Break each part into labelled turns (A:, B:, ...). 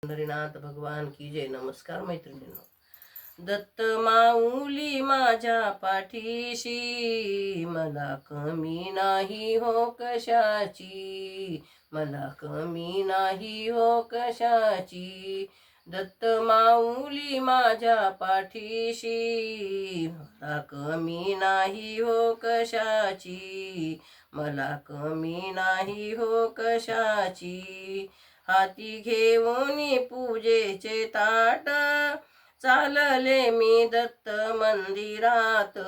A: पंढरीनाथ भगवान की जय. नमस्कार मैत्रिणींनो. दत्त माऊली माझ्या पाठीशी, मला कमी नाही हो कशाची, मला कमी नाही हो कशाची. दत्त माऊली माझ्या पाठीशी, मला कमी नाही हो कशाची, मला कमी नाही हो कशाची. हाती घेऊनी पूजेचे ताट, चालले मी दत्त मंदिरात.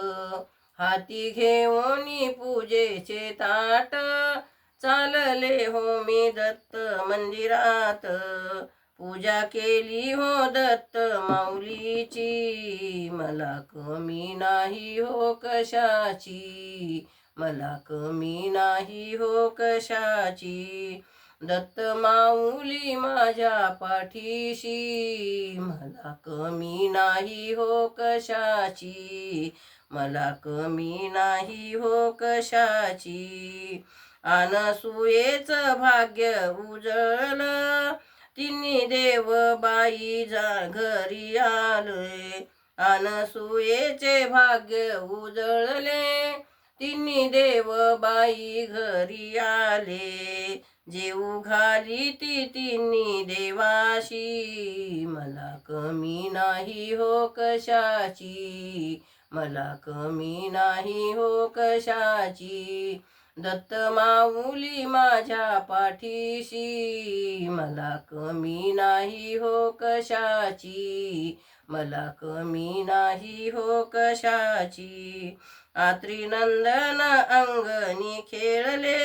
A: हाती घेऊनी पूजेचे ताट, चालले हो मी दत्त मंदिरात. पूजा केली हो दत्त माऊलीची, मला कमी नाही हो कशाची, मला कमी नाही हो कशाची. दत्त माऊली माझ्या पाठीशी, मला कमी नाही हो कशाची, मला कमी नाही हो कशाची. अनसुयेचं भाग्य उजळलं, तिन्ही देव बाई घरी आले. अनसुयेचे भाग्य उजळले, तिन्ही देव बाई घरी आले. जेऊ घाली ती तिन्ही देवाशी, मला कमी नाही हो कशाची, मला कमी नाही हो कशाची. दत्त माऊली माझ्या पाठीशी, मला कमी नाही हो कशाची, मला कमी नाही हो कशाची. आत्रिनंदन अंगणी खेळले,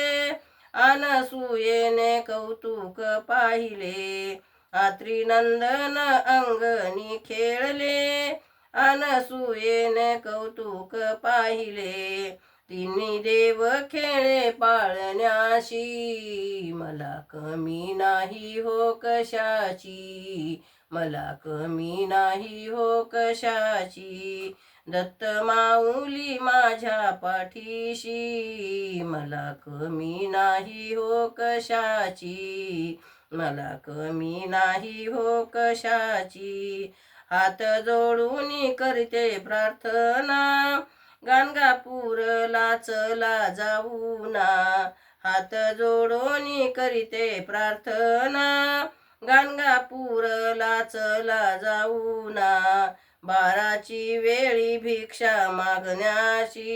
A: अनसुयेने कौतुक पाहिले. आत्रिनंदन अंगणी खेळले, अनसुयेने कौतुक पाहिले. तिन्ही देव खेळे पाळण्याशी, मला कमी नाही हो कशाची, मला कमी नाही हो कशाची. दत्त माऊली माझ्या पाठीशी, मला कमी नाही हो कशाची, मला कमी नाही हो कशाची. हात जोडून करते प्रार्थना, गाणगापूरला चला जाऊ ना. हात जोडून करते प्रार्थना, गाणगापूरला चला जाऊ ना. बाराची वेळी भिक्षा मागण्याची,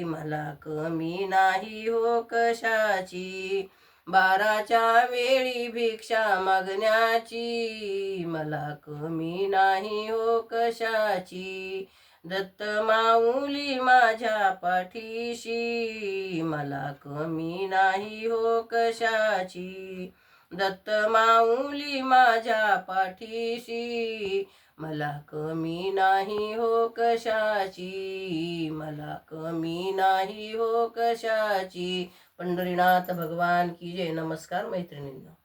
A: मला कमी नाही हो कशाची, बाराच्या वेळी भिक्षा मागण्याची, मला कमी नाही हो कशाची. दत्त माऊली माझ्या पाठीशी, मला कमी नाही हो कशाची. दत्त माऊली माझ्या पाठीशी, मला कमी नाही हो कशाची, मला कमी नाही हो कशाची. पंढरीनाथ भगवान की जय. नमस्कार मैत्रिणींनो.